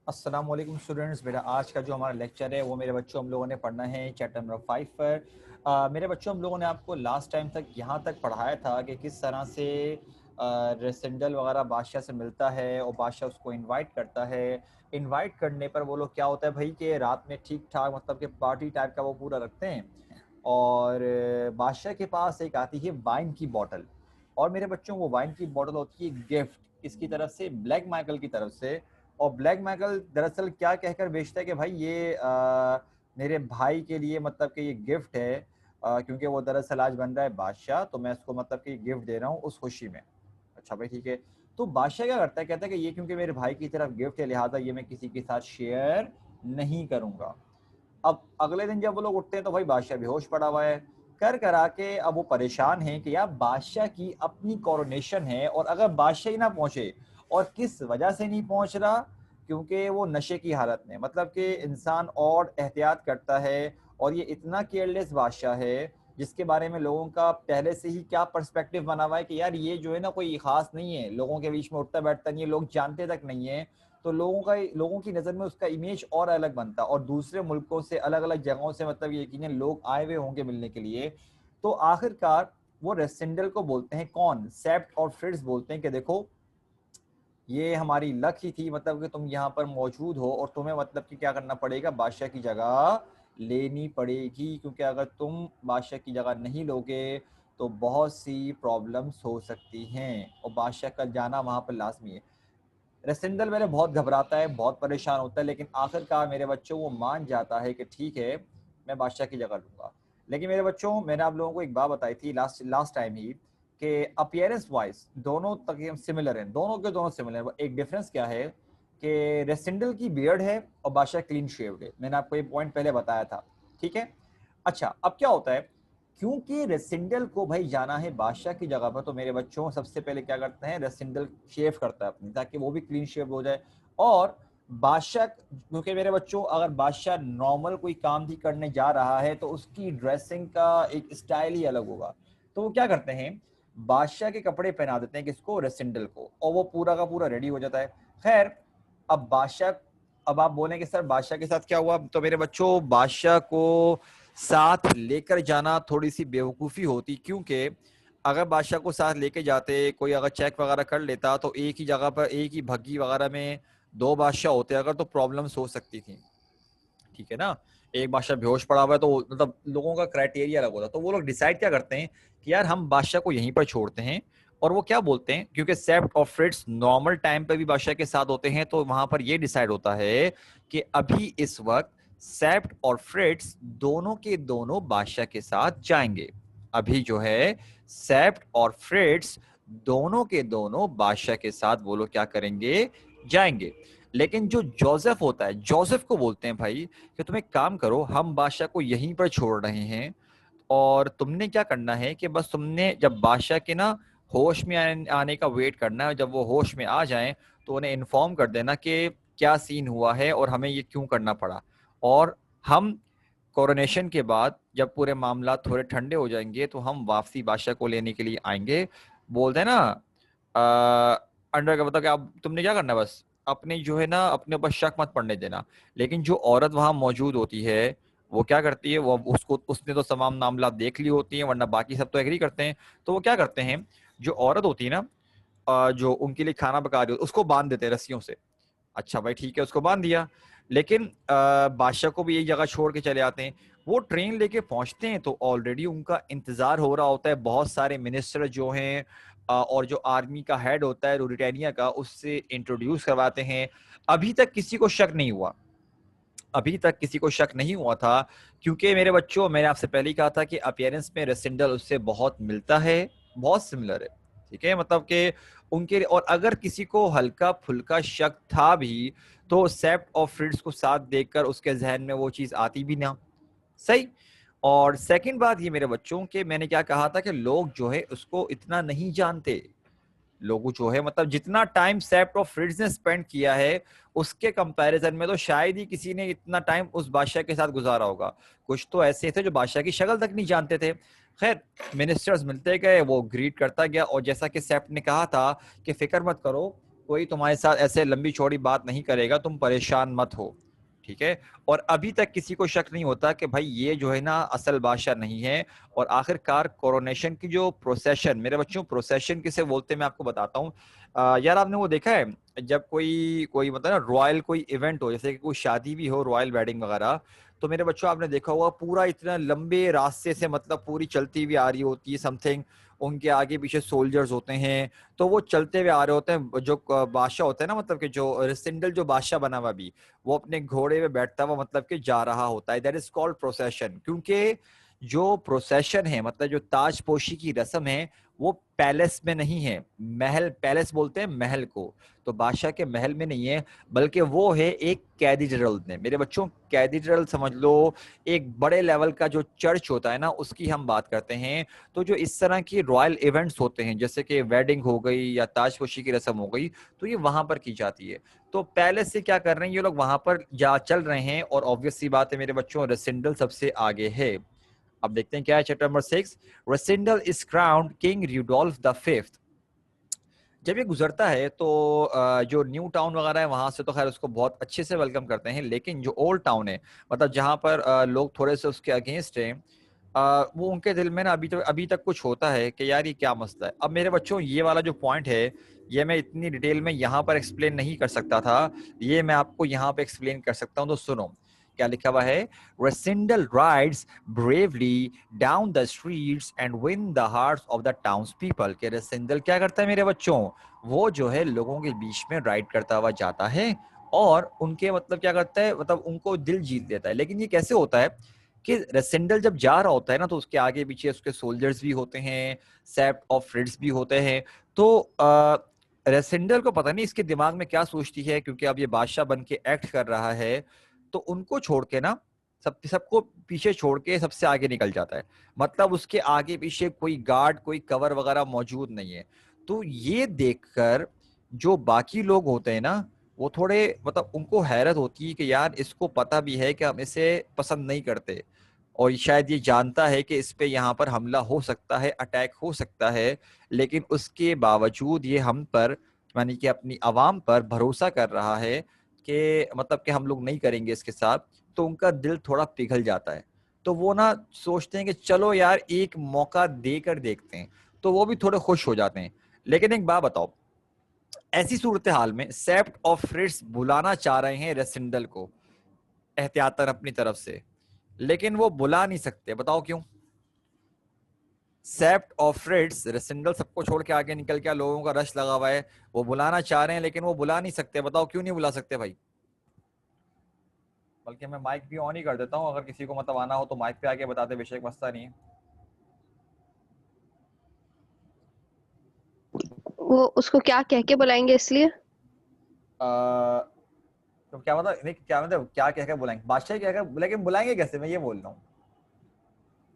अस्सलाम वालेकुम स्टूडेंट्स। मेरा आज का जो हमारा लेक्चर है वो मेरे बच्चों हम लोगों ने पढ़ना है चैप्टर नंबर 5 पर। मेरे बच्चों हम लोगों ने आपको लास्ट टाइम तक यहाँ तक पढ़ाया था कि किस तरह से रेसेंडल वगैरह बादशाह से मिलता है और बादशाह उसको इनवाइट करता है। इनवाइट करने पर वो लोग क्या होता है भाई कि रात में ठीक ठाक मतलब कि पार्टी टाइप का वो पूरा रखते हैं और बादशाह के पास एक आती है वाइन की बॉटल। और मेरे बच्चों वो वाइन की बॉटल होती है गिफ्ट इसकी तरफ से, ब्लैक माइकल की तरफ से। और ब्लैक माइकल दरअसल क्या कहकर बेचता है कि भाई ये मेरे भाई के लिए मतलब कि ये गिफ्ट है, क्योंकि वो दरअसल आज बन रहा है बादशाह, तो मैं उसको मतलब कि गिफ्ट दे रहा हूँ उस खुशी में। अच्छा भाई ठीक है। तो बादशाह क्या करता है, कहता है कि ये क्योंकि मेरे भाई की तरफ गिफ्ट है लिहाजा ये मैं किसी के साथ शेयर नहीं करूंगा। अब अगले दिन जब वो लोग उठते हैं तो भाई बादशाह बेहोश पड़ा हुआ है। कर करा के अब वो परेशान है कि यार बादशाह की अपनी कोरोनेशन है और अगर बादशाह ही ना पहुंचे, और किस वजह से नहीं पहुंच रहा, क्योंकि वो नशे की हालत में, मतलब कि इंसान और एहतियात करता है। और ये इतना केयरलेस बादशाह है जिसके बारे में लोगों का पहले से ही क्या पर्सपेक्टिव बना हुआ है कि यार ये जो है ना कोई खास नहीं है, लोगों के बीच में उठता बैठता नहीं है, लोग जानते तक नहीं है। तो लोगों की नज़र में उसका इमेज और अलग बनता और दूसरे मुल्कों से अलग अलग जगहों से मतलब यकीनन लोग आए हुए होंगे मिलने के लिए। तो आखिरकार वो रेसेंडल को बोलते हैं, कौन, सेप्ट और फ्रिट्ज बोलते हैं कि देखो ये हमारी लक ही थी, मतलब कि तुम यहाँ पर मौजूद हो और तुम्हें मतलब कि क्या करना पड़ेगा, बादशाह की जगह लेनी पड़ेगी, क्योंकि अगर तुम बादशाह की जगह नहीं लोगे तो बहुत सी प्रॉब्लम्स हो सकती हैं और बादशाह का जाना वहाँ पर लाजमी है। रसिंदल मेरे बहुत घबराता है, बहुत परेशान होता है, लेकिन आखिरकार मेरे बच्चों वो मान जाता है कि ठीक है मैं बादशाह की जगह लूंगा। लेकिन मेरे बच्चों मैंने आप लोगों को एक बात बताई थी लास्ट लास्ट टाइम ही कि अपियरेंस वाइज दोनों तक सिमिलर हैं, दोनों के दोनों सिमिलर हैं। एक डिफरेंस क्या है कि रेसिंडल की बियर्ड है और बादशाह क्लीन शेव्ड है। मैंने आपको ये पॉइंट पहले बताया था, ठीक है। अच्छा अब क्या होता है, क्योंकि रेसिंडल को भाई जाना है बादशाह की जगह पर, तो मेरे बच्चों सबसे पहले क्या करते हैं, रेसिंडल शेव करता है अपनी ताकि वो भी क्लीन शेव हो जाए। और बादशाह, क्योंकि मेरे बच्चों अगर बादशाह नॉर्मल कोई काम भी करने जा रहा है तो उसकी ड्रेसिंग का एक स्टाइल ही अलग होगा। तो वो क्या करते हैं, बादशाह के कपड़े पहना देते हैं किसको, रेसिंडल को, और वो पूरा का पूरा रेडी हो जाता है। खैर अब बादशाह, अब आप बोलेंगे सर बादशाह के साथ क्या हुआ, तो मेरे बच्चों बादशाह को साथ लेकर जाना थोड़ी सी बेवकूफ़ी होती, क्योंकि अगर बादशाह को साथ लेके जाते, कोई अगर चेक वगैरह कर लेता तो एक ही जगह पर एक ही भग्गी वगैरह में दो बादशाह होते अगर तो प्रॉब्लम्स हो सकती थी, ठीक है ना। एक बादशाह बेहोश पड़ा हुआ है तो मतलब लोगों का क्राइटेरिया अलग होता, तो वो लोग डिसाइड क्या करते हैं कि यार हम बादशाह को यहीं पर छोड़ते हैं। और वो क्या बोलते हैं, क्योंकि सेप्ट और फ्रिट्स नॉर्मल टाइम पे भी बादशाह के साथ होते हैं, तो वहां पर ये डिसाइड होता है कि अभी इस वक्त सेप्ट और फ्रिट्स दोनों के दोनों बादशाह के साथ जाएंगे। अभी जो है सेप्ट और फ्रिट्स दोनों के दोनों बादशाह के साथ वो लोग क्या करेंगे, जाएंगे। लेकिन जो जोसेफ होता है, जोसेफ को बोलते हैं भाई कि तुम एक काम करो, हम बादशाह को यहीं पर छोड़ रहे हैं और तुमने क्या करना है कि बस तुमने जब बादशाह के ना होश में आने का वेट करना है, जब वो होश में आ जाएं तो उन्हें इन्फॉर्म कर देना कि क्या सीन हुआ है और हमें ये क्यों करना पड़ा। और हम कोरोनेशन के बाद जब पूरे मामला थोड़े ठंडे हो जाएंगे तो हम वापसी बादशाह को लेने के लिए आएंगे। बोलते हैं ना अंडर का मतलब कि आप तुमने क्या करना है, बस अपने जो है ना अपने ऊपर शक मत पड़ने देना। लेकिन जो औरत वहां मौजूद होती है वो क्या करती है, वो उसको उसने तो तमाम मामला देख ली होती है, वरना बाकी सब तो एग्री करते हैं। तो वो क्या करते हैं, जो औरत होती है ना जो उनके लिए खाना पका रही होती उसको बांध देते हैं रस्सियों से। अच्छा भाई ठीक है, उसको बांध दिया। लेकिन बादशाह को भी एक जगह छोड़ के चले आते हैं। वो ट्रेन लेके पहुंचते हैं तो ऑलरेडी उनका इंतजार हो रहा होता है, बहुत सारे मिनिस्टर जो हैं और जो आर्मी का हेड होता है रूरिटानिया का, उससे इंट्रोड्यूस करवाते हैं। अभी तक किसी को शक नहीं हुआ, अभी तक किसी को शक नहीं हुआ था, क्योंकि मेरे बच्चों मैंने आपसे पहले ही कहा था कि अपीयरेंस में रेसिंडल उससे बहुत मिलता है, बहुत सिमिलर है, ठीक है। मतलब कि उनके, और अगर किसी को हल्का फुल्का शक था भी तो सेप्ट और फ्रिट्स को साथ देखकर उसके जहन में वो चीज आती भी ना, सही। और सेकंड बात ये मेरे बच्चों के, मैंने क्या कहा था कि लोग जो है उसको इतना नहीं जानते। लोगों जो है मतलब जितना टाइम सेप्ट और फ्रिट्ज ने स्पेंड किया है उसके कंपैरिजन में तो शायद ही किसी ने इतना टाइम उस बादशाह के साथ गुजारा होगा। कुछ तो ऐसे थे जो बादशाह की शक्ल तक नहीं जानते थे। खैर मिनिस्टर्स मिलते गए, वो ग्रीट करता गया, और जैसा कि सेप्ट ने कहा था कि फिक्र मत करो, कोई तुम्हारे साथ ऐसे लंबी चौड़ी बात नहीं करेगा, तुम परेशान मत हो, ठीक है। और अभी तक किसी को शक नहीं होता कि भाई ये जो है ना असल बादशाह नहीं है। और आखिरकार कोरोनेशन की जो प्रोसेशन, मेरे बच्चों प्रोसेशन किसे बोलते हैं मैं आपको बताता हूँ। यार आपने वो देखा है जब कोई कोई मतलब ना रॉयल कोई इवेंट हो, जैसे कि कोई शादी भी हो, रॉयल वेडिंग वगैरह, तो मेरे बच्चों आपने देखा होगा पूरा इतना लंबे रास्ते से मतलब पूरी चलती हुई आ रही होती है समथिंग, उनके आगे पीछे सोल्जर्स होते हैं, तो वो चलते हुए आ रहे होते हैं। जो बादशाह होता है ना, मतलब कि जो रिसेंडल जो बादशाह बना हुआ भी, वो अपने घोड़े पे बैठता हुआ मतलब कि जा रहा होता है। That is called procession. क्योंकि जो प्रोसेशन है मतलब जो ताजपोशी की रस्म है वो पैलेस में नहीं है, महल, पैलेस बोलते हैं महल को, तो बादशाह के महल में नहीं है, बल्कि वो है एक कैथेड्रल में। मेरे बच्चों कैथेड्रल समझ लो, एक बड़े लेवल का जो चर्च होता है ना उसकी हम बात करते हैं। तो जो इस तरह की रॉयल इवेंट्स होते हैं जैसे कि वेडिंग हो गई या ताजपोशी की रस्म हो गई, तो ये वहां पर की जाती है। तो पैलेस से क्या कर रहे हैं ये लोग, वहां पर जा चल रहे हैं, और ऑब्वियस सी बात है मेरे बच्चों रेसिडेंटल सबसे आगे है। अब देखते हैं क्या है chapter number 6। Residential is crowned king Rudolf the fifth. जब ये गुजरता है तो जो न्यू टाउन वगैरह है वहां से तो खैर उसको बहुत अच्छे से वेलकम करते हैं, लेकिन जो ओल्ड टाउन है मतलब जहां पर लोग थोड़े से उसके अगेंस्ट हैं, वो उनके दिल में ना अभी तक कुछ होता है कि यार ये क्या मसला है। अब मेरे बच्चों ये वाला जो पॉइंट है ये मैं इतनी डिटेल में यहाँ पर एक्सप्लेन नहीं कर सकता था, ये मैं आपको यहाँ पे एक्सप्लेन कर सकता हूँ। तो सुनो क्या लिखा हुआ है। रेसिंडल rides bravely down the streets and win the hearts of the town's people. के रेसिंडल क्या करता है मेरे बच्चों, वो जो है लोगों के बीच में राइड करता हुआ जाता है और उनके मतलब क्या करता है, मतलब उनको दिल जीत लेता है। लेकिन ये कैसे होता है कि रेसेंडल जब जा रहा होता है ना तो उसके आगे पीछे उसके सोल्जर्स भी होते हैं, सेप्ट ऑफ फ्रिट्स भी होते हैं। तो रेसेंडल को पता नहीं इसके दिमाग में क्या सोचती है, क्योंकि अब ये बादशाह बन के एक्ट कर रहा है, तो उनको छोड़ के ना सबको पीछे छोड़ के सबसे आगे निकल जाता है। मतलब उसके आगे पीछे कोई गार्ड कोई कवर वगैरह मौजूद नहीं है। तो ये देखकर जो बाकी लोग होते हैं ना वो थोड़े मतलब उनको हैरत होती है कि यार इसको पता भी है कि हम इसे पसंद नहीं करते, और शायद ये जानता है कि इस पे यहाँ पर हमला हो सकता है, अटैक हो सकता है, लेकिन उसके बावजूद ये हम पर यानी कि अपनी आवाम पर भरोसा कर रहा है कि मतलब कि हम लोग नहीं करेंगे इसके साथ। तो उनका दिल थोड़ा पिघल जाता है, तो वो ना सोचते हैं कि चलो यार एक मौका देकर देखते हैं, तो वो भी थोड़े खुश हो जाते हैं। लेकिन एक बात बताओ, ऐसी सूरत हाल में सेप्ट ऑफ फ्रिट्स बुलाना चाह रहे हैं रेसिंडल को एहतियातन अपनी तरफ से, लेकिन वो बुला नहीं सकते, बताओ क्यों। सेप्ट ऑफ फ्रिट्स रेसिंडल सबको छोड़ के आगे निकल के, लोगों का रश लगा हुआ है, वो बुलाना चाह रहे हैं लेकिन वो बुला नहीं सकते, बताओ क्यों नहीं बुला सकते भाई। बल्कि मैं माइक भी ऑन ही कर देता हूँ, अगर किसी को मतलब आना हो तो माइक पे आके बताते, विषय मसला नहीं है। वो उसको क्या कह के बुलाएंगे इसलिए? तो क्या मतलब नहीं, क्या मतलब क्या कहकर बुलाएंगे, बादशाह कहकर, लेकिन बुलाएंगे कैसे, मैं ये बोल रहा हूँ,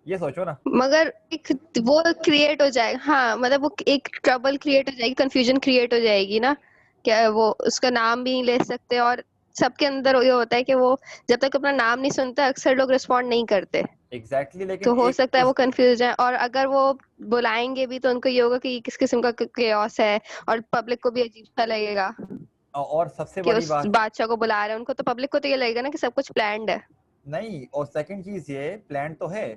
ये सोचो ना। मगर एक वो क्रिएट हो जाएगा, हाँ मतलब वो एक ट्रबल क्रिएट हो जाएगी, कंफ्यूजन क्रिएट हो जाएगी ना। क्या वो उसका नाम भी नहीं ले सकते, और सबके अंदर ये होता है कि वो जब तक अपना नाम नहीं सुनता अक्सर लोग रिस्पॉन्ड नहीं करते। एग्जैक्टली लेकिन तो हो एक सकता है वो उस कंफ्यूज हो जाए, और अगर वो बुलाएंगे भी तो उनको ये होगा कि किस किस्म का केओस है, और पब्लिक को भी अजीब सा लगेगा और सबसे कि बड़ी उस बात, बादशाह को बुला रहे हैं। उनको तो पब्लिक को तो ये लगेगा ना कि सब कुछ प्लान्ड है। नहीं और सेकंड चीज ये प्लान तो है,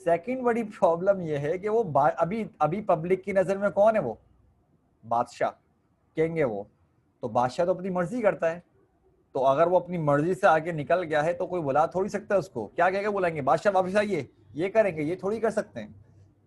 सेकंड बड़ी प्रॉब्लम ये है कि वो अभी अभी पब्लिक की नजर में कौन है, वो बादशाह, कहेंगे वो, तो बादशाह तो अपनी मर्जी करता है। तो अगर वो अपनी मर्जी से आगे निकल गया है तो कोई बुला थोड़ी सकता है उसको, क्या कह के बुलाएंगे, बादशाह वापस आइए, ये करेंगे, ये थोड़ी कर सकते हैं,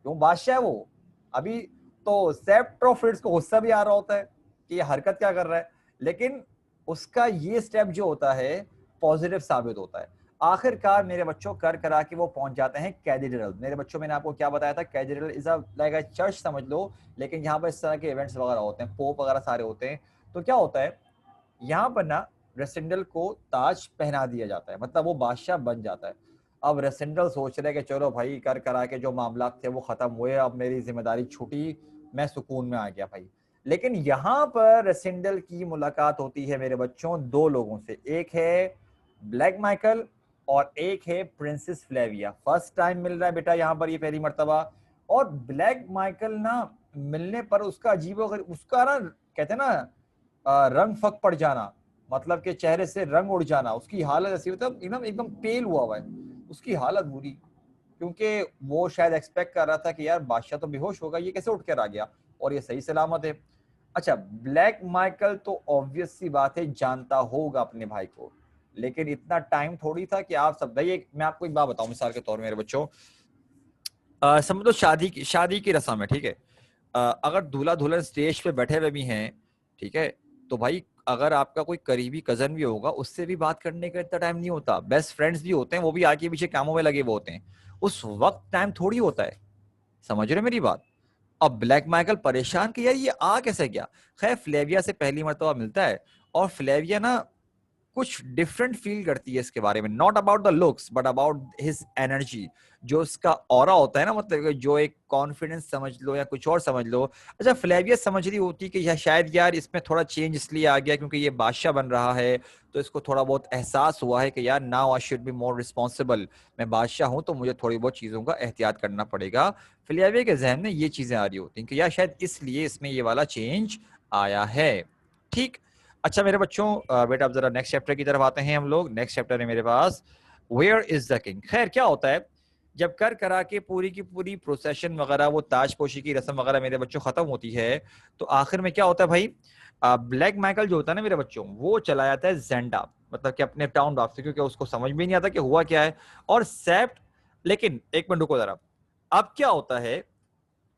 क्यों, बादशाह है वो अभी। तो सेप्ट्रोफिट्स को गुस्सा भी आ रहा होता है कि ये हरकत क्या कर रहा है, लेकिन उसका ये स्टेप जो होता है पॉजिटिव साबित होता है। आखिरकार मेरे बच्चों कर करा के वो पहुंच जाते हैं कैथेड्रल। मेरे बच्चों मैंने आपको क्या बताया था, cathedral is a like a church समझ लो, लेकिन यहाँ पर इस तरह के इवेंट्स वगैरह होते हैं, पोप वगैरह सारे होते हैं। तो क्या होता है यहाँ पर ना, रेसिंडल को ताज पहना दिया जाता है, मतलब वो बादशाह बन जाता है। अब रेसिंडल सोच रहे कि चलो भाई कर करा के जो मामला थे वो खत्म हुए, अब मेरी जिम्मेदारी छूटी, मैं सुकून में आ गया भाई। लेकिन यहाँ पर रेसिंडल की मुलाकात होती है मेरे बच्चों दो लोगों से, एक है ब्लैक माइकल और एक है प्रिंसेस फ्लेविया। फर्स्ट टाइम मिल रहा है बेटा यहाँ पर, ये पहली मर्तबा। और ब्लैक माइकल ना मिलने पर उसका अजीब, उसका ना कहते हैं ना रंग फक पड़ जाना, मतलब कि चेहरे से रंग उड़ जाना, उसकी हालत ऐसी, मतलब एकदम एकदम पेल हुआ है, उसकी हालत बुरी, क्योंकि वो शायद एक्सपेक्ट कर रहा था कि यार बादशाह तो बेहोश होगा, ये कैसे उठ कर आ गया, और ये सही सलामत है। अच्छा, ब्लैक माइकल तो ऑब्वियस सी बात है जानता होगा अपने भाई को, लेकिन इतना टाइम थोड़ी था कि आप सब भाई, मैं आपको एक बात बताऊं मिसाल के तौर मेरे बच्चों, समझ लो शादी की रस्म है, ठीक है। अगर दूल्हा दुल्हन स्टेज पे बैठे हुए भी हैं, ठीक है, तो भाई अगर आपका कोई करीबी कजन भी होगा, उससे भी बात करने का इतना टाइम नहीं होता, बेस्ट फ्रेंड्स भी होते हैं, वो भी आगे पीछे कामों में लगे हुए होते हैं, उस वक्त टाइम थोड़ी होता है। समझ रहे हो मेरी बात? अब ब्लैक माइकल परेशान कि यार ये आ कैसे गया। खैर फ्लेविया से पहली मर्तबा मिलता है, और फ्लेविया ना कुछ डिफरेंट फील करती है इसके बारे में, not about the looks but about his energy, जो इसका ऑरा होता है ना, मतलब जो एक कॉन्फिडेंस समझ लो या कुछ और समझ लो। अच्छा, फ्लेवियस समझ रही होती कि शायद यार इसमें थोड़ा चेंज इसलिए आ गया क्योंकि ये बादशाह बन रहा है, तो इसको थोड़ा बहुत एहसास हुआ है कि यार now I should be more responsible, मैं बादशाह हूं तो मुझे थोड़ी बहुत चीजों का एहतियात करना पड़ेगा। फ्लेविया के जहन में ये चीजें आ रही होती हैं कि यार शायद इसलिए इसमें ये वाला चेंज आया है। ठीक। अच्छा मेरे बच्चों, बेटा अब जरा नेक्स्ट चैप्टर की तरफ आते हैं हम लोग। नेक्स्ट चैप्टर है मेरे पास, वेयर इज द किंग। खैर क्या होता है, जब कर करा के पूरी की पूरी प्रोसेशन वगैरह, वो ताजपोशी की रस्म वगैरह मेरे बच्चों खत्म होती है, तो आखिर में क्या होता है भाई, ब्लैक माइकल जो होता है ना मेरे बच्चों, वो चला जाता है जेंडा, मतलब कि अपने टाउन वापसी, क्योंकि उसको समझ में नहीं आता कि हुआ क्या है। और सेप्ट, लेकिन एक मिनट रुको जरा, अब क्या होता है,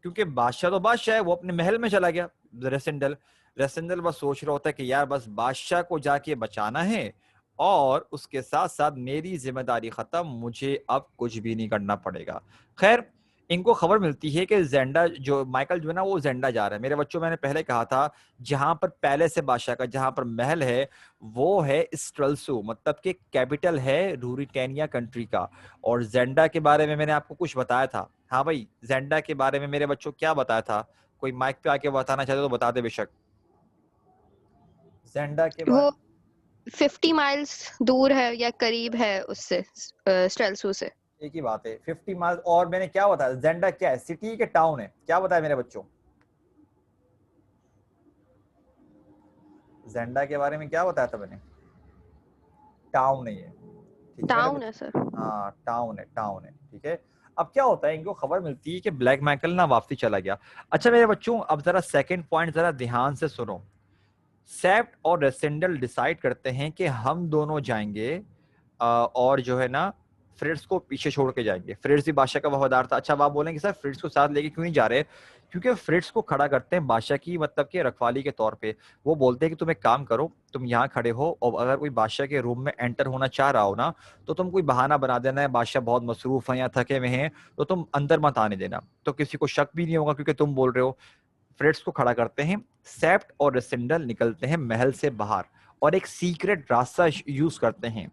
क्योंकि बादशाह तो बादशाह है, वो अपने महल में चला गया। रेसेंडल रेसेंडल बस सोच रहा होता है कि यार बस बादशाह को जाके बचाना है, और उसके साथ साथ मेरी जिम्मेदारी खत्म, मुझे अब कुछ भी नहीं करना पड़ेगा। खैर इनको खबर मिलती है कि जेंडा जो माइकल जो है ना, वो जेंडा जा रहा है। मेरे बच्चों मैंने पहले कहा था, जहां पर पहले से बादशाह का जहां पर महल है, वो है स्ट्रल्सू, मतलब कि कैपिटल है रूरिटेनिया कंट्री का। और जेंडा के बारे में मैंने आपको कुछ बताया था। हाँ भाई, जेंडा के बारे में मेरे बच्चों क्या बताया था, कोई माइक पे आके बताना चाहते तो बता दे बेशक। जेंडा के वो बारे 50 माइल्स दूर है या करीब है उससे, स्टेल्सू से। एक ही बात है, 50 माइल। और मैंने क्या बताया, जेंडा क्या है, सिटी के टाउन है, क्या बताया मेरे बच्चों, जेंडा के बारे में क्या बताया था मैंने, टाउन है ये, ठीक है मेरे टाउन है बच्चों। सर। हाँ टाउन है, टाउन है, ठीक है। अब क्या होता है, इनको खबर मिलती है कि ब्लैक माइकल ना वापसी चला गया। अच्छा मेरे बच्चों, अब जरा सेकंड पॉइंट जरा ध्यान से सुनो। सेप्ट और रेसेंडल डिसाइड करते हैं कि हम दोनों जाएंगे, और जो है ना फ्रिट्स को पीछे छोड़ के जाएंगे। फ्रिट्स भी बादशाह का वफादार था। अच्छा अब आप बोलेंगे सर फ्रिट्स को साथ लेके क्यों नहीं जा रहे, क्योंकि फ्रिट्स को खड़ा करते हैं बादशाह की, मतलब कि रखवाली के तौर पे। वो बोलते हैं कि तुम एक काम करो, तुम यहाँ खड़े हो, और अगर कोई बादशाह के रूम में एंटर होना चाह रहा हो ना, तो तुम कोई बहाना बना देना है, बादशाह बहुत मसरूफ है या थके हुए हैं, तो तुम अंदर मत आने देना, तो किसी को शक भी नहीं होगा क्योंकि तुम बोल रहे हो। फ्रेड्स को खड़ा करते हैं, सेप्ट और रेसेंडल निकलते हैं महल से बाहर, और एक सीक्रेट रास्ता यूज करते हैं।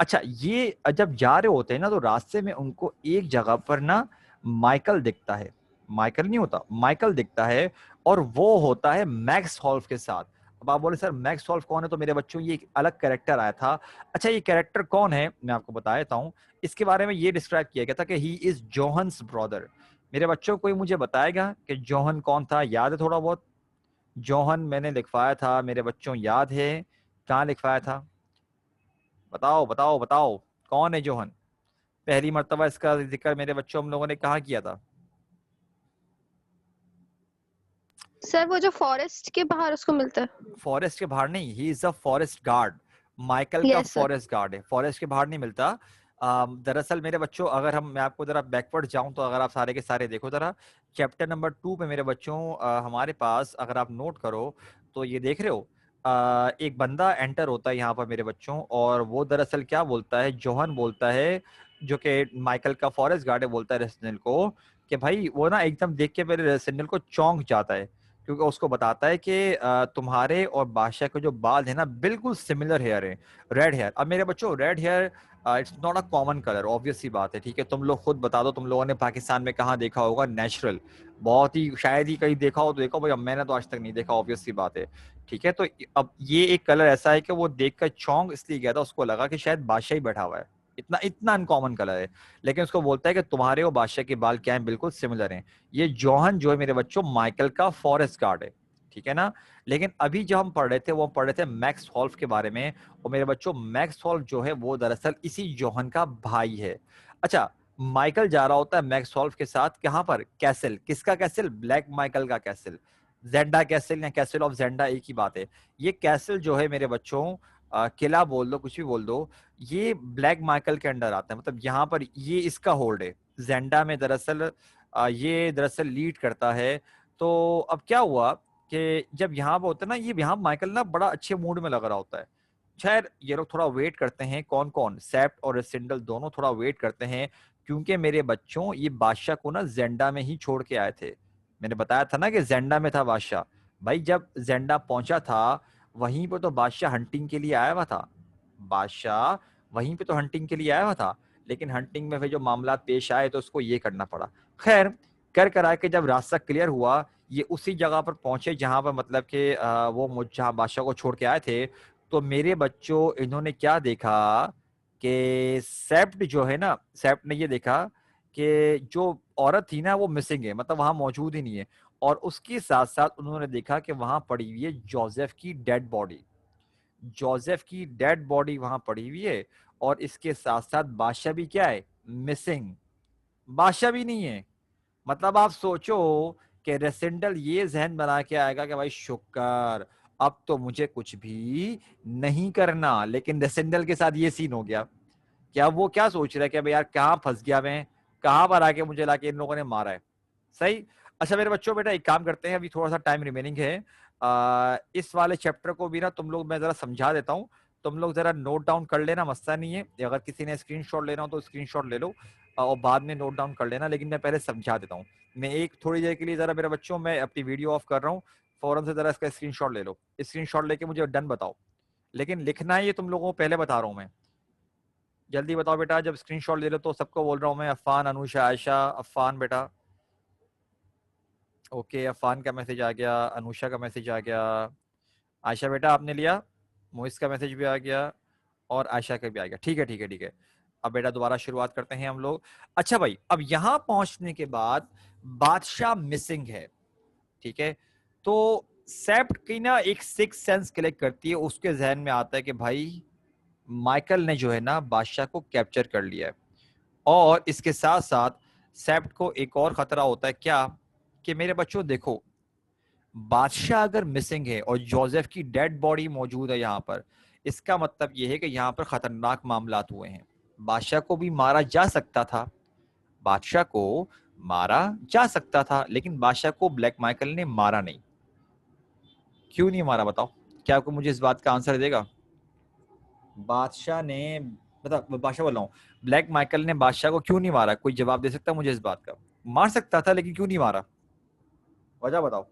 अच्छा ये जब जा रहे होते हैं ना, तो रास्ते में उनको एक जगह पर ना माइकल दिखता है, माइकल नहीं होता, माइकल दिखता है, और वो होता है मैक्स हॉल्फ के साथ। अब आप बोले सर मैक्स हॉल्फ कौन है, तो मेरे बच्चों ये एक अलग कैरेक्टर आया था। अच्छा ये कैरेक्टर कौन है मैं आपको बता देता हूँ। इसके बारे में ये डिस्क्राइब किया गया था कि ही इज जोहन्स ब्रदर। मेरे बच्चों कोई मुझे बताएगा कि जोहन कौन था, याद है थोड़ा बहुत? जोहन मैंने लिखवाया था मेरे बच्चों, याद है कहाँ लिखवाया था, बताओ बताओ बताओ, कौन है जोहन? पहली मर्तबा इसका जिक्र मेरे बच्चों हम लोगों ने कहाँ किया था? सर वो जो फॉरेस्ट के बाहर उसको मिलता है। फॉरेस्ट के बाहर नहीं, he is a forest guard. Michael का यस सर। फॉरेस्ट गार्ड है, फॉरेस्ट के बाहर नहीं मिलता। दरअसल मेरे बच्चों, अगर हम मैं आपको जरा बैकवर्ड जाऊं, तो अगर आप सारे के सारे देखो जरा, चैप्टर नंबर 2 पे मेरे बच्चों, हमारे पास अगर आप नोट करो, तो ये देख रहे हो, एक बंदा एंटर होता है यहाँ पर मेरे बच्चों, और वो दरअसल क्या बोलता है, जोहन बोलता है, जो कि माइकल का फॉरेस्ट गार्ड है, बोलता है रेसिडेंट को कि भाई वो ना एकदम देख के मेरे रेसिडेंट को चौंक जाता है, क्योंकि उसको बताता है कि तुम्हारे और बादशाह के जो बाल है ना, बिल्कुल सिमिलर हेयर है, रेड हेयर। अब मेरे बच्चों red hair it's not a common colour, obvious सी बात है, ठीक है। तुम लोग खुद बता दो, तुम लोगों ने पाकिस्तान में कहाँ देखा होगा नेचुरल, बहुत ही शायद ही कहीं देखा हो, तो देखो भाई, अब मैंने तो आज तक नहीं देखा, ऑब्वियस सी बात है, ठीक है। तो अब ये एक कलर ऐसा है कि वो देख कर चौंक इसलिए गया था, उसको लगा कि शायद बादशाह ही बैठा हुआ है, इतना इतना अनकॉमन कलर है। लेकिन उसको बोलता है कि तुम्हारे और बादशाह के बाल क्या है, बिल्कुल सिमिलर हैं। ये जोहन जो है मेरे बच्चों, माइकल का फॉरेस्ट गार्ड है, ठीक है ना। लेकिन अभी जो हम पढ़ रहे थे वो पढ़ रहे थे मैक्स हॉल्फ के बारे में। और मेरे बच्चों मैक्स हॉल्फ जो है वो दरअसल इसी जोहन का भाई है। अच्छा, माइकल जा रहा होता है मैक्स हॉल्फ के साथ कहां पर, कैसल। किसका कैसल, ब्लैक माइकल का कैसल। जेंडा कैसल या कैसल ऑफ जेंडा एक ही बात है। ये कैसल जो है मेरे बच्चों, किला बोल दो, कुछ भी बोल दो, ये ब्लैक माइकल के अंडर आता है। मतलब यहाँ पर ये इसका होल्ड है जेंडा में। दरअसल ये दरअसल लीड करता है। तो अब क्या हुआ कि जब यहाँ पे होता है ना, ये यहाँ माइकल ना बड़ा अच्छे मूड में लग रहा होता है। खैर ये लोग थोड़ा वेट करते हैं, कौन कौन, सेप्ट और रेसिंडल दोनों थोड़ा वेट करते हैं। क्योंकि मेरे बच्चों ये बादशाह को ना जेंडा में ही छोड़ के आए थे। मैंने बताया था ना कि जेंडा में था बादशाह। भाई जब जेंडा पहुंचा था वहीं पे तो बादशाह हंटिंग के लिए आया हुआ था। बादशाह वहीं पे तो हंटिंग के लिए आया हुआ था। लेकिन हंटिंग में फिर जो मामला पेश आए तो उसको ये करना पड़ा। खैर कर करा के जब रास्ता क्लियर हुआ, ये उसी जगह पर पहुंचे जहां पर मतलब कि वो जहां बादशाह को छोड़ के आए थे। तो मेरे बच्चों इन्होंने क्या देखा कि सेप्ट जो है ना, सेप्ट ने ये देखा कि जो औरत थी ना वो मिसिंग है, मतलब वहां मौजूद ही नहीं है। और उसके साथ साथ उन्होंने देखा कि वहां पड़ी हुई है जोसेफ की डेड बॉडी। जोसेफ की डेड बॉडी वहां पड़ी हुई है। और इसके साथ साथ बादशाह भी क्या है, मिसिंग। बादशाह भी नहीं है। मतलब आप सोचो कि रेसेंडल ये जहन बना के आएगा कि भाई शुक्र, अब तो मुझे कुछ भी नहीं करना। लेकिन रेसेंडल के साथ ये सीन हो गया। क्या वो क्या सोच रहा है कि भाई यार कहाँ फंस गया मैं, कहाँ पर आके मुझे लाके इन लोगों ने मारा है। सही। अच्छा मेरे बच्चों, बेटा एक काम करते हैं, अभी थोड़ा सा टाइम रिमेनिंग है। इस वाले चैप्टर को भी ना तुम लोग, मैं जरा समझा देता हूँ। तुम लोग जरा नोट डाउन कर लेना, मसला नहीं है। अगर किसी ने स्क्रीनशॉट लेना हो तो स्क्रीनशॉट ले लो और बाद में नोट डाउन कर लेना। लेकिन मैं पहले समझा देता हूँ। मैं एक थोड़ी देर के लिए जरा, मेरे बच्चों, मैं अपनी वीडियो ऑफ कर रहा हूँ, फौरन से जरा इसका स्क्रीनशॉट ले लो। स्क्रीनशॉट लेके मुझे डन बताओ। लेकिन लिखना है ये तुम लोगों को पहले बता रहा हूँ मैं। जल्दी बताओ बेटा, जब स्क्रीनशॉट ले लो तो सबको बोल रहा हूँ मैं, अफान, अनुषा, आयशा। अफान बेटा, ओके, अफान का मैसेज आ गया, अनुषा का मैसेज आ गया। आयशा बेटा आपने लिया, मोइस का मैसेज भी आ गया और आयशा का भी आ गया। ठीक है ठीक है ठीक है। अब बेटा दोबारा शुरुआत करते हैं हम लोग। अच्छा भाई, अब यहां पहुंचने के बाद बादशाह मिसिंग है। ठीक है। तो सेप्ट की ना एक सिक्स सेंस कलेक्ट करती है, उसके जहन में आता है कि भाई माइकल ने जो है ना बादशाह को कैप्चर कर लिया है। और इसके साथ साथ सेप्ट को एक और खतरा होता है, क्या, कि मेरे बच्चों देखो, बादशाह अगर मिसिंग है और जोसेफ की डेड बॉडी मौजूद है यहाँ पर, इसका मतलब यह है कि यहाँ पर खतरनाक मामलात हुए हैं। बादशाह को भी मारा जा सकता था, बादशाह को मारा जा सकता था, लेकिन बादशाह को ब्लैक माइकल ने मारा नहीं। क्यों नहीं मारा बताओ, क्या कोई मुझे इस बात का आंसर देगा। बादशाह ने, मतलब बादशाह बोल रहा हूँ, ब्लैक माइकल ने बादशाह को क्यों नहीं मारा, कोई जवाब दे सकता है मुझे इस बात का। मार सकता था लेकिन क्यों नहीं मारा, वजह बताओ,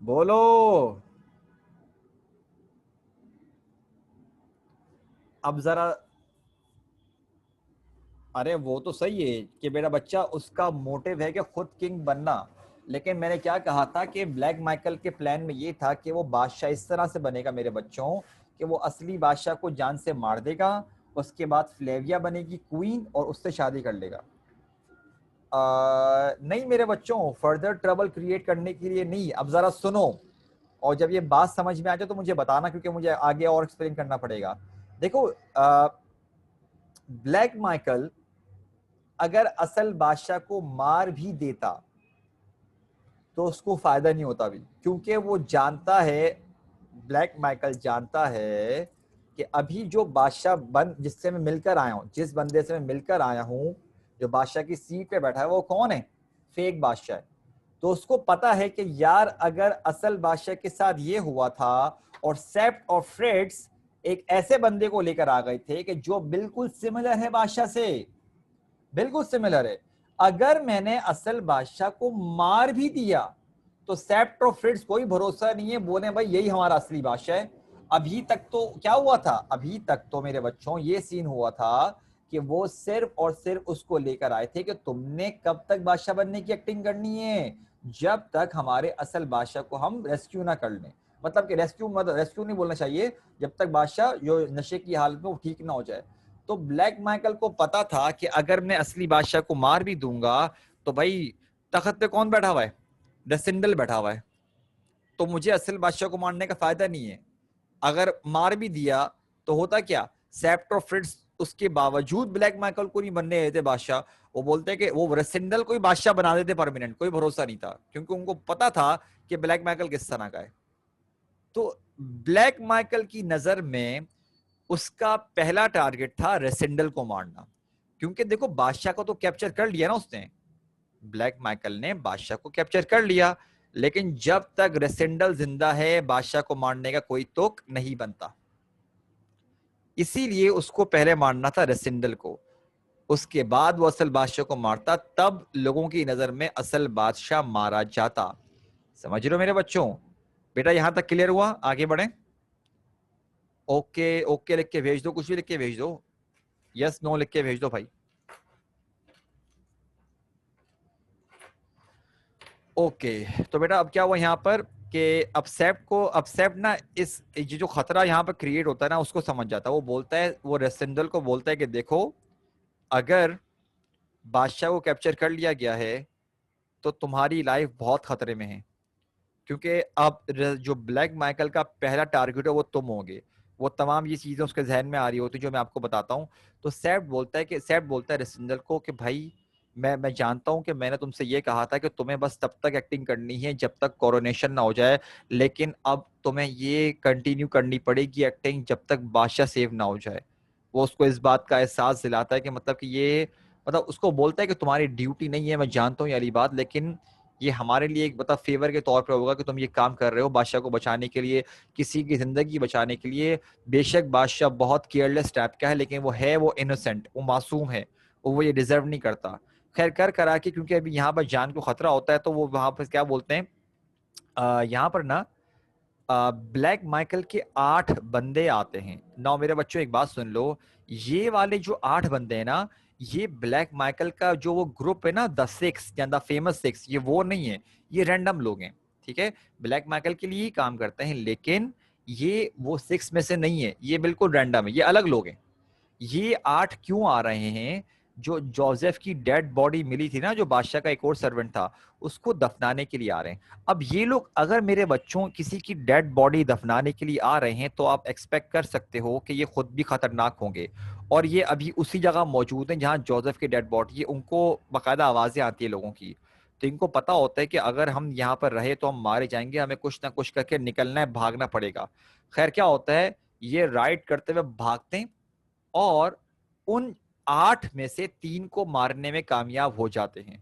बोलो। अब जरा, अरे वो तो सही है कि मेरा बच्चा, उसका मोटिव है कि खुद किंग बनना। लेकिन मैंने क्या कहा था कि ब्लैक माइकल के प्लान में ये था कि वो बादशाह इस तरह से बनेगा मेरे बच्चों, कि वो असली बादशाह को जान से मार देगा। उसके बाद फ्लेविया बनेगी क्वीन और उससे शादी कर लेगा। नहीं मेरे बच्चों, फर्दर ट्रबल क्रिएट करने के लिए नहीं। अब जरा सुनो, और जब ये बात समझ में आ जाए तो मुझे बताना, क्योंकि मुझे आगे और एक्सप्लेन करना पड़ेगा। देखो, ब्लैक माइकल अगर असल बादशाह को मार भी देता तो उसको फायदा नहीं होता भी, क्योंकि वो जानता है, ब्लैक माइकल जानता है कि अभी जो बादशाह बन जिससे मैं मिलकर आया हूं, जिस बंदे से मैं मिलकर आया हूं, जो बादशाह की सीट पे बैठा है, वो कौन है, फेक बादशाह है। तो उसको पता है कि यार अगर असल बादशाह के साथ ये हुआ था, और सेप्ट और फ्रेड्स एक ऐसे बंदे को लेकर आ गए थे कि जो बिल्कुल सिमिलर है बादशाह से, बिल्कुल सिमिलर है। अगर मैंने असल बादशाह को मार भी दिया तो सेप्ट और फ्रिट्ज कोई भरोसा नहीं है, बोले भाई यही हमारा असली बादशाह है। अभी तक तो क्या हुआ था, अभी तक तो मेरे बच्चों ये सीन हुआ था कि वो सिर्फ और सिर्फ उसको लेकर आए थे कि तुमने कब तक बादशाह बनने की एक्टिंग करनी है, जब तक हमारे असल बादशाह को हम रेस्क्यू ना कर लें। मतलब कि रेस्क्यू, मतलब रेस्क्यू नहीं बोलना चाहिए, जब तक बादशाह जो नशे की हालत में वो ठीक ना हो जाए। तो ब्लैक माइकल को पता था कि अगर मैं असली बादशाह को मार भी दूंगा तो भाई तख्त पे कौन बैठा हुआ है? रेसिंडल बैठा हुआ है। तो मुझे असल बादशाह को मारने का फायदा नहीं है। अगर मार भी दिया तो होता क्या, सेप्ट और फ्रिट्ज उसके बावजूद ब्लैक माइकल को नहीं बनने देते बादशाह। वो बोलते हैं कि वो रेसिंडल को ही बादशाह बना देते परमानेंट, कोई भरोसा नहीं था, क्योंकि उनको पता था कि ब्लैक माइकल किस तरह का है। तो ब्लैक माइकल की नजर में उसका पहला टारगेट था रेसिंडल को मारना, क्योंकि देखो बादशाह को तो कैप्चर कर लिया ना उसने, ब्लैक माइकल ने बादशाह को कैप्चर कर लिया, लेकिन जब तक रेसिंडल जिंदा है बादशाह को मारने का कोई तुक नहीं बनता। इसीलिए उसको पहले मारना था रेसिंडल को, उसके बाद वो असल बादशाह को मारता, तब लोगों की नजर में असल बादशाह मारा जाता। समझ रहे हो मेरे बच्चों? बेटा यहां तक क्लियर हुआ? आगे बढ़े। ओके ओके लिख के भेज दो, कुछ भी लिख के भेज दो, यस नो लिख के भेज दो भाई। ओके तो बेटा अब क्या हुआ यहाँ पर कि अपसेप्ट ना इस ये जो खतरा यहाँ पर क्रिएट होता है ना उसको समझ जाता है। वो बोलता है, वो रेसेंडल को बोलता है कि देखो अगर बादशाह को कैप्चर कर लिया गया है तो तुम्हारी लाइफ बहुत खतरे में है, क्योंकि अब जो ब्लैक माइकल का पहला टारगेट है वो तुम होगे। वो तमाम ये चीजें उसके जहन में आ रही होती जो मैं आपको बताता हूँ। तो सेप्ट बोलता है रेसिंडल को कि भाई मैं जानता हूँ कि मैंने तुमसे ये कहा था कि तुम्हें बस तब तक एक्टिंग करनी है जब तक कोरोनेशन ना हो जाए, लेकिन अब तुम्हें ये कंटिन्यू करनी पड़ेगी एक्टिंग जब तक बादशाह सेव ना हो जाए। वो उसको इस बात का एहसास दिलाता है कि मतलब कि ये मतलब उसको बोलता है कि तुम्हारी ड्यूटी नहीं है, मैं जानता हूँ ये वाली बात, लेकिन ये हमारे लिए एक मतलब फेवर के तौर पर होगा कि तुम ये काम कर रहे हो बादशाह को बचाने के लिए, किसी की जिंदगी बचाने के लिए। बेशक बादशाह बहुत केयरलेस टाइप का है, लेकिन वो इनोसेंट, वो मासूम है, वो ये डिजर्व नहीं करता। खैर कर करा के क्योंकि अभी यहाँ पर जान को खतरा होता है तो वो वहां पर क्या बोलते हैं, यहाँ पर ना ब्लैक माइकल के 8 बंदे आते हैं। नौ मेरे बच्चों एक बात सुन लो, ये वाले जो 8 बंदे हैं ना, ये ब्लैक माइकल का जो वो ग्रुप है ना द सिक्स या द फेमस सिक्स, ये वो नहीं है, ये रैंडम लोग हैं। ठीक है, ब्लैक माइकल के लिए ही काम करते हैं, लेकिन ये वो 6 में से नहीं है, ये बिल्कुल रैंडम है, ये अलग लोग हैं। ये 8 क्यों आ रहे हैं? जो जोसेफ की डेड बॉडी मिली थी ना, जो बादशाह का एक और सर्वेंट था, उसको दफनाने के लिए आ रहे हैं। अब ये लोग अगर मेरे बच्चों किसी की डेड बॉडी दफनाने के लिए आ रहे हैं तो आप एक्सपेक्ट कर सकते हो कि ये खुद भी खतरनाक होंगे। और ये अभी उसी जगह मौजूद हैं जहां जोसेफ की डेड बॉडी है, उनको बाकायदा आवाजें आती है लोगों की। तो इनको पता होता है कि अगर हम यहाँ पर रहे तो हम मारे जाएंगे, हमें कुछ ना कुछ करके निकलना है, भागना पड़ेगा। खैर क्या होता है, ये राइड करते हुए भागते हैं और उन 8 में से 3 को मारने में कामयाब हो जाते हैं।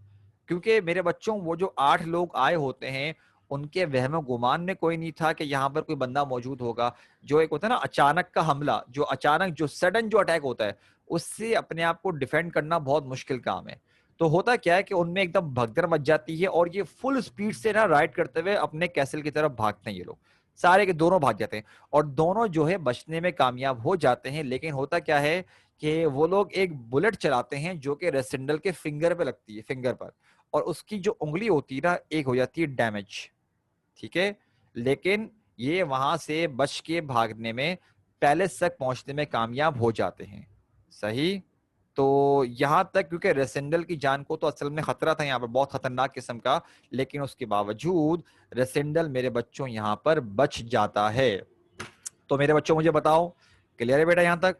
क्योंकि मेरे बच्चों वो जो 8 लोग आए होते हैं उनके वहम गुमान में कोई नहीं था कि यहाँ पर कोई बंदा मौजूद होगा। जो एक होता है ना अचानक का हमला, जो अचानक जो सडन जो अटैक होता है, उससे अपने आप को डिफेंड करना बहुत मुश्किल काम है। तो होता क्या है कि उनमें एकदम भगदड़ मच जाती है और ये फुल स्पीड से ना राइड करते हुए अपने कैसल की तरफ भागते हैं। ये लोग सारे के दोनों भाग जाते हैं और दोनों जो है बचने में कामयाब हो जाते हैं। लेकिन होता क्या है कि वो लोग एक बुलेट चलाते हैं जो कि रेसिंडल के फिंगर पे लगती है, फिंगर पर, और उसकी जो उंगली होती है ना एक हो जाती है डैमेज। ठीक है, लेकिन ये वहां से बच के भागने में, पैलेस तक पहुंचने में कामयाब हो जाते हैं। सही। तो यहां तक क्योंकि रेसेंडल की जान को तो असल में खतरा था यहाँ पर, बहुत खतरनाक किस्म का, लेकिन उसके बावजूद रेसेंडल मेरे बच्चों यहाँ पर बच जाता है। तो मेरे बच्चों मुझे बताओ, क्लियर है बेटा यहाँ तक?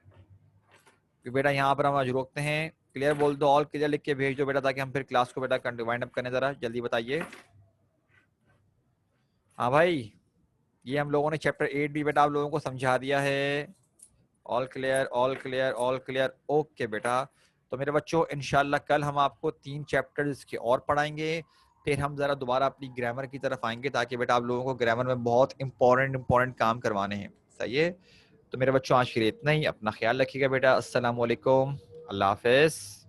कि बेटा यहाँ पर हम आज रोकते हैं। क्लियर बोल दो, ऑल क्लियर लिख के भेज दो बेटा, ताकि हम फिर क्लास को बेटा वाइंड अप करने, जरा जल्दी बताइए। हाँ भाई, ये हम लोगों ने चैप्टर 8 भी बेटा आप लोगों को समझा दिया है। All clear, all clear, all clear. Okay बेटा, तो मेरे बच्चों इंशाल्लाह कल हम आपको 3 चैप्टर्स के और पढ़ाएंगे, फिर हम जरा दोबारा अपनी ग्रामर की तरफ आएंगे, ताकि बेटा आप लोगों को ग्रामर में बहुत इंपॉर्टेंट काम करवाने हैं। सही है। तो मेरे बच्चों आज के लिए इतना ही, अपना ख्याल रखिएगा बेटा। अस्सलाम वालेकुम, अल्लाह हाफिज।